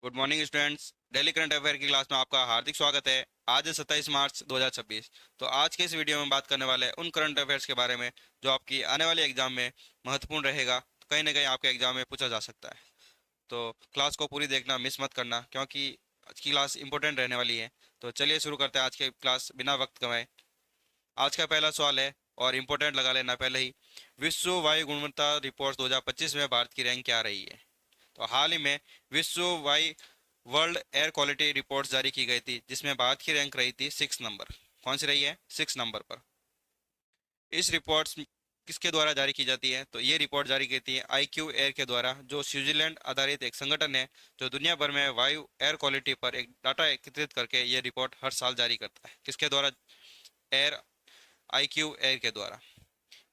Good morning students. Daily current affair की class में आपका हार्दिक स्वागत है। आज है 27 मार्च 2026। तो आज के इस वीडियो में बात करने वाले हैं उन करंट अफेयर्स के बारे में जो आपकी आने वाले एग्जाम में महत्वपूर्ण रहेगा। तो कहीं ना कहीं आपके एग्जाम में पूछा जा सकता है। तो क्लास को पूरी देखना, मिस मत करना, क्योंकि आज की क्लास इंपॉर्टेंट रहने वाली है। तो चलिए शुरू करते हैं आज की क्लास बिना वक्त गंवाए। आज का पहला सवाल है और इम्पोर्टेंट लगा लेना पहले ही। विश्व वायु गुणवत्ता रिपोर्ट 2025 में भारत की रैंक क्या रही है? तो हाल ही में विश्व वायु वर्ल्ड एयर क्वालिटी रिपोर्ट जारी की गई थी, जिसमें भारत की रैंक रही थी 6 नंबर। कौन सी रही है? 6 नंबर पर। इस रिपोर्ट किसके द्वारा जारी की जाती है? तो ये रिपोर्ट जारी की थी IQ एयर के द्वारा, जो स्विट्जरलैंड आधारित एक संगठन है जो दुनिया भर में वायु एयर क्वालिटी पर एक डाटा एकत्रित करके ये रिपोर्ट हर साल जारी करता है। किसके द्वारा? एयर IQ एयर के द्वारा।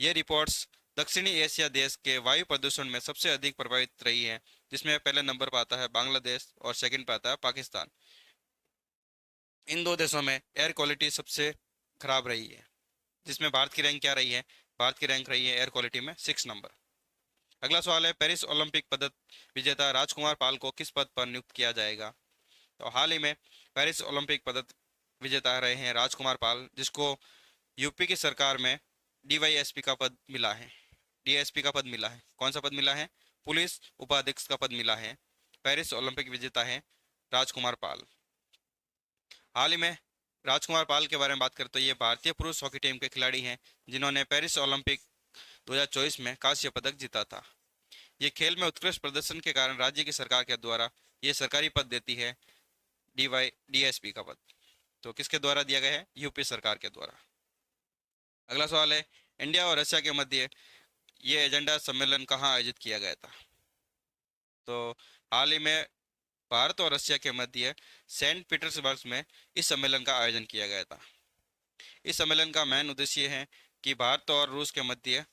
ये रिपोर्ट्स दक्षिणी एशिया देश के वायु प्रदूषण में सबसे अधिक प्रभावित रही है, जिसमें पहले नंबर पर आता है बांग्लादेश और सेकंड पर आता है पाकिस्तान। इन दो देशों में एयर क्वालिटी सबसे खराब रही है, जिसमें भारत की रैंक क्या रही है? भारत की रैंक रही है एयर क्वालिटी में 6 नंबर। अगला सवाल है, पेरिस ओलंपिक पदक विजेता राजकुमार पाल को किस पद पर नियुक्त किया जाएगा? तो हाल ही में पेरिस ओलंपिक पदक विजेता रहे हैं राजकुमार पाल, जिसको यूपी की सरकार में DYSP का पद मिला है। DSP का पद मिला है। कौन सा पद मिला है? पुलिस उपाधीक्षक का पद मिला है। पेरिस ओलंपिक विजेता है राजकुमार पाल। हाल ही में राजकुमार पाल के बारे में बात करें तो ये भारतीय पुरुष हॉकी टीम के खिलाड़ी हैं, जिन्होंने पेरिस ओलंपिक 2024 में कांस्य पदक जीता था। ये खेल में उत्कृष्ट प्रदर्शन के कारण राज्य की सरकार के द्वारा ये सरकारी पद देती है, DSP का पद। तो किसके द्वारा दिया गया है? यूपी सरकार के द्वारा। अगला सवाल है, इंडिया और रशिया के मध्य ये एजेंडा सम्मेलन कहाँ आयोजित किया गया था? तो हाल ही में भारत और रशिया के मध्य सेंट पीटर्सबर्ग में इस सम्मेलन का आयोजन किया गया था। इस सम्मेलन का मेन उद्देश्य है कि भारत और रूस के मध्य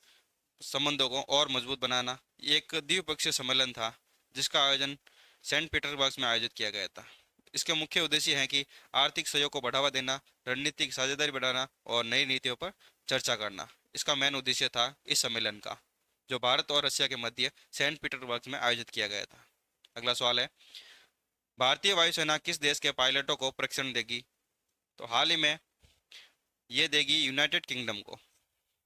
संबंधों को और मजबूत बनाना। ये एक द्विपक्षीय सम्मेलन था, जिसका आयोजन सेंट पीटर्सबर्ग में आयोजित किया गया था। इसके मुख्य उद्देश्य है कि आर्थिक सहयोग को बढ़ावा देना, रणनीतिक साझेदारी बढ़ाना और नई नीतियों पर चर्चा करना। इसका मेन उद्देश्य था इस सम्मेलन का, जो भारत और रशिया के मध्य सेंट पीटर्सबर्ग में आयोजित किया गया था। अगला सवाल है, भारतीय वायुसेना किस देश के पायलटों को प्रशिक्षण देगी? तो हाल ही में ये देगी यूनाइटेड किंगडम को।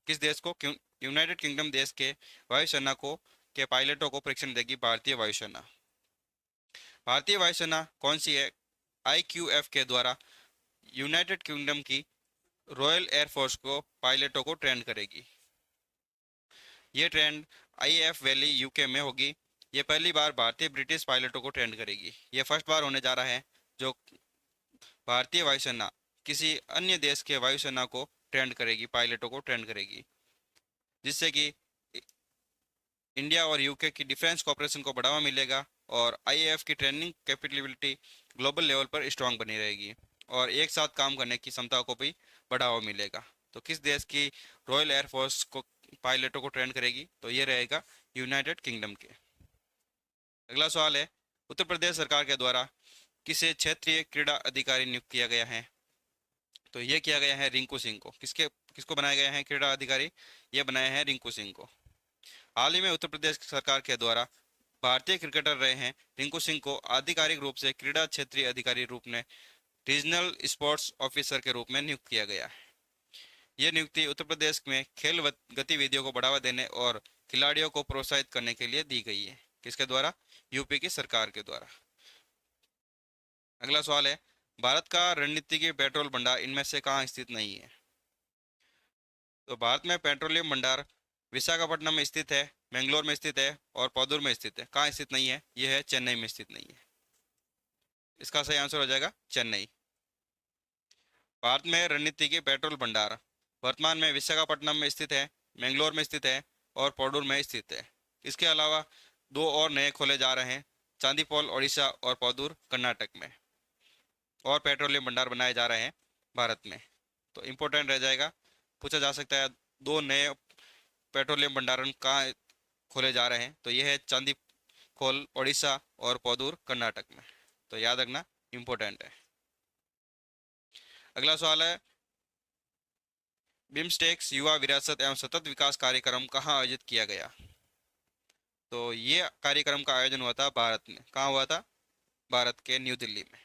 किस देश को? यूनाइटेड किंगडम देश के वायुसेना को के पायलटों को प्रशिक्षण देगी भारतीय वायुसेना। भारतीय वायुसेना कौन सी है? IQF के द्वारा यूनाइटेड किंगडम की रॉयल एयरफोर्स को पायलटों को ट्रेन करेगी। ये ट्रेन IAF वैली UK में होगी। ये पहली बार भारतीय ब्रिटिश पायलटों को ट्रेन करेगी। ये फर्स्ट बार होने जा रहा है जो भारतीय वायुसेना किसी अन्य देश के वायुसेना को ट्रेन करेगी, पायलटों को ट्रेन करेगी, जिससे कि इंडिया और UK की डिफेंस कॉपरेशन को बढ़ावा मिलेगा और IAF की ट्रेनिंग कैपेबिलिटी ग्लोबल लेवल पर स्ट्रांग बनी रहेगी और एक साथ काम करने की क्षमता को भी बढ़ावा मिलेगा। तो किस देश की रॉयल एयरफोर्स को पायलटों को ट्रेन करेगी? तो ये रहेगा यूनाइटेड किंगडम के। अगला सवाल है, उत्तर प्रदेश सरकार के द्वारा किसे क्षेत्रीय क्रीड़ा अधिकारी नियुक्त किया गया है? तो ये किया गया है रिंकू सिंह को। किसको बनाया गया है क्रीड़ा अधिकारी? ये बनाया है रिंकू सिंह को। हाल ही में उत्तर प्रदेश सरकार के द्वारा भारतीय क्रिकेटर रहे हैं रिंकू सिंह को आधिकारिक रूप से क्रीड़ा क्षेत्रीय अधिकारी रूप में रीजनल स्पोर्ट्स ऑफिसर के रूप में नियुक्त किया गया है। ये नियुक्ति उत्तर प्रदेश में खेल गतिविधियों को बढ़ावा देने और खिलाड़ियों को प्रोत्साहित करने के लिए दी गई है। किसके द्वारा? यूपी की सरकार के द्वारा। अगला सवाल है, भारत का रणनीतिक पेट्रोल भंडार इनमें से कहाँ स्थित नहीं है? तो भारत में पेट्रोलियम भंडार विशाखापट्टनम में स्थित है, बेंगलोर में स्थित है और पौदूर में स्थित है। कहाँ स्थित नहीं है? यह है चेन्नई में स्थित नहीं है। इसका सही आंसर हो जाएगा चेन्नई। भारत में रणनीतिक पेट्रोल भंडार वर्तमान में विशाखापट्टनम में स्थित है, बेंगलोर में स्थित है और पौडूर में स्थित है। इसके अलावा दो और नए खोले जा रहे हैं, चांदीपौल ओडिशा और पौदूर कर्नाटक में, और पेट्रोलियम भंडार बनाए जा रहे हैं भारत में। तो इम्पोर्टेंट रह जाएगा, पूछा जा सकता है दो नए पेट्रोलियम भंडारण कहाँ खोले जा रहे हैं? तो ये है चांदीखोल ओडिशा और पौदूर कर्नाटक में। तो याद रखना, इम्पोर्टेंट है। अगला सवाल है, बिम्स्टेक्स युवा विरासत एवं सतत विकास कार्यक्रम कहाँ आयोजित किया गया? तो ये कार्यक्रम का आयोजन हुआ था भारत में। कहाँ हुआ था? भारत के न्यू दिल्ली में।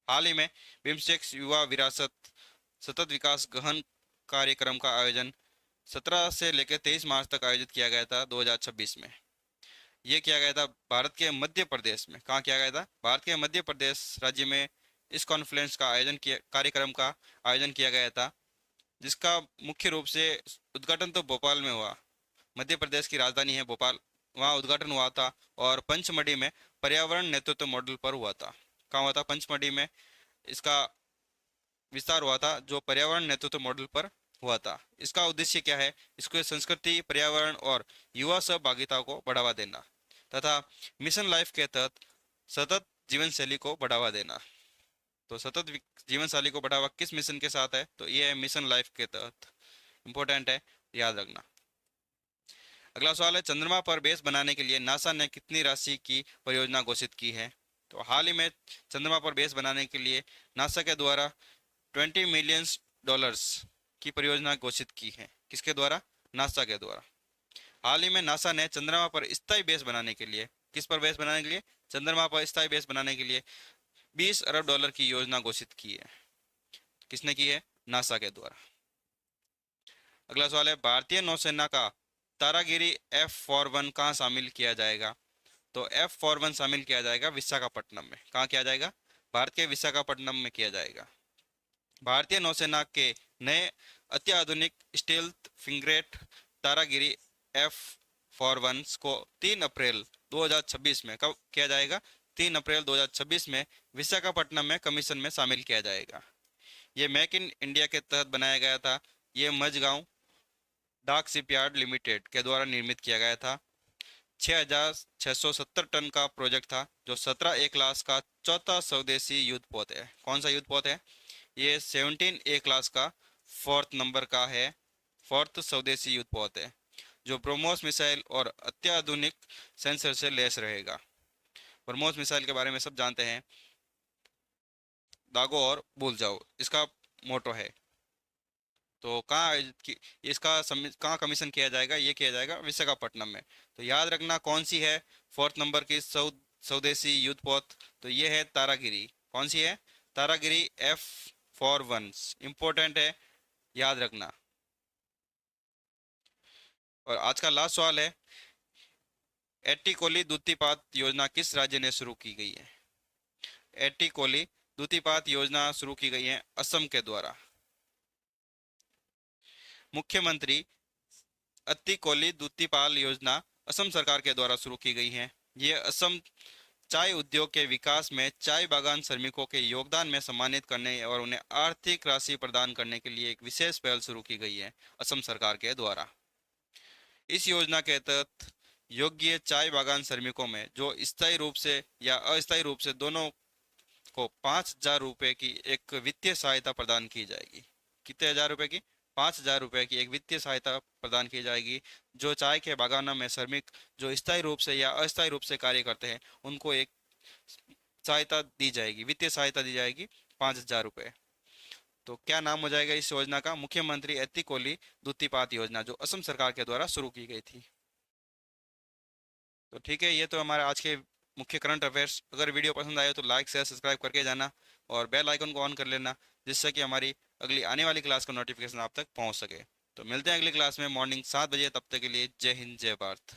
हाल ही में बिम्स्टेक युवा विरासत सतत विकास गहन कार्यक्रम का आयोजन 17 से लेकर 23 मार्च तक आयोजित किया गया था 2026 में। ये किया गया था भारत के मध्य प्रदेश में। कहाँ किया गया था? भारत के मध्य प्रदेश राज्य में इस कॉन्फ्रेंस का आयोजन किया, कार्यक्रम का आयोजन किया गया था, जिसका मुख्य रूप से उद्घाटन तो भोपाल में हुआ। मध्य प्रदेश की राजधानी है भोपाल, वहाँ उद्घाटन हुआ था। और पंचमढ़ी में पर्यावरण नेतृत्व मॉडल पर हुआ था। कहाँ हुआ था? पंचमढ़ी में इसका विस्तार हुआ था, जो पर्यावरण नेतृत्व मॉडल पर हुआ था। इसका उद्देश्य क्या है? इसको संस्कृति, पर्यावरण और युवा सहभागिता को बढ़ावा देना तथा मिशन लाइफ के तहत सतत जीवन शैली को बढ़ावा देना। तो सतत जीवन शैली को बढ़ावा किस मिशन के साथ है? तो ये है मिशन लाइफ के तहत। इंपॉर्टेंट है, याद रखना। अगला सवाल है, चंद्रमा पर बेस बनाने के लिए नासा ने कितनी राशि की परियोजना घोषित की है? तो हाल ही में चंद्रमा पर बेस बनाने के लिए नासा के द्वारा $20 मिलियन की परियोजना घोषित की है। किसके द्वारा? नासा के द्वारा। हाल ही में नासा ने चंद्रमा पर स्थायी बेस बनाने के लिए, किस पर बेस बनाने के लिए? चंद्रमा पर स्थायी बेस बनाने के लिए $20 अरब की योजना घोषित की है। किसने की है? नासा के द्वारा। अगला सवाल है, भारतीय नौसेना का तारागिरी F41 कहाँ शामिल किया जाएगा? तो F41 शामिल किया जाएगा विशाखापट्टनम में। कहाँ किया जाएगा? भारत के विशाखापट्टनम में किया जाएगा। भारतीय नौसेना के नए अत्याधुनिक स्टेल्थ फ्रिगेट तारागिरी F41 को 3 अप्रैल 2026 में, कब किया जाएगा? 3 अप्रैल 2026 में विशाखापट्टनम में कमीशन में शामिल किया जाएगा। ये मेक इन इंडिया के तहत बनाया गया था। ये मझगांव डाक शिपयार्ड लिमिटेड के द्वारा निर्मित किया गया था। 6,670 टन का प्रोजेक्ट था, जो 17A क्लास का चौथा स्वदेशी युद्धपोत है। कौन सा युद्धपोत है? ये 17A क्लास का 4th नंबर का है, 4th स्वदेशी युद्धपोत है, जो ब्रह्मोस मिसाइल और अत्याधुनिक सेंसर से लैस रहेगा। ब्रह्मोस मिसाइल के बारे में सब जानते हैं, दागो और भूल जाओ, इसका मोटो है। तो कहाँ कमीशन किया जाएगा? ये किया जाएगा विशाखापट्टनम में। तो याद रखना कौन सी है 4th नंबर की स्वदेशी युद्धपोत? तो ये है तारागिरी। कौन सी है? तारागिरी F41। इंपॉर्टेंट है, याद रखना। और आज का लास्ट सवाल है, एट्टीकोली द्वीतिपात योजना किस राज्य ने शुरू की गई है? एट्टीकोली द्वीतिपात योजना शुरू की गई है असम के द्वारा। मुख्यमंत्री एट्टीकोली द्वीतिपात योजना असम सरकार के द्वारा शुरू की गई है। ये असम चाय उद्योग के विकास में चाय बागान श्रमिकों के योगदान में सम्मानित करने और उन्हें आर्थिक राशि प्रदान करने के लिए एक विशेष पहल शुरू की गई है असम सरकार के द्वारा। इस योजना के तहत योग्य चाय बागान श्रमिकों में, जो स्थायी रूप से या अस्थायी रूप से दोनों को 5,000 रुपये की एक वित्तीय सहायता प्रदान की जाएगी। कितने हजार रुपए की? 5,000 रुपये की एक वित्तीय सहायता प्रदान की जाएगी। जो चाय के बागानों में श्रमिक जो स्थायी रूप से या अस्थायी रूप से कार्य करते हैं, उनको एक सहायता दी जाएगी, वित्तीय सहायता दी जाएगी 5,000 रुपये। तो क्या नाम हो जाएगा इस योजना का? मुख्यमंत्री एट्टीकोली द्वीतिपात योजना, जो असम सरकार के द्वारा शुरू की गई थी। तो ठीक है, ये तो हमारे आज के मुख्य करंट अफेयर्स। अगर वीडियो पसंद आए तो लाइक शेयर सब्सक्राइब करके जाना और बेल आइकन को ऑन कर लेना, जिससे कि हमारी अगली आने वाली क्लास का नोटिफिकेशन आप तक पहुंच सके। तो मिलते हैं अगली क्लास में मॉर्निंग 7 बजे। तब तक के लिए जय हिंद, जय भारत।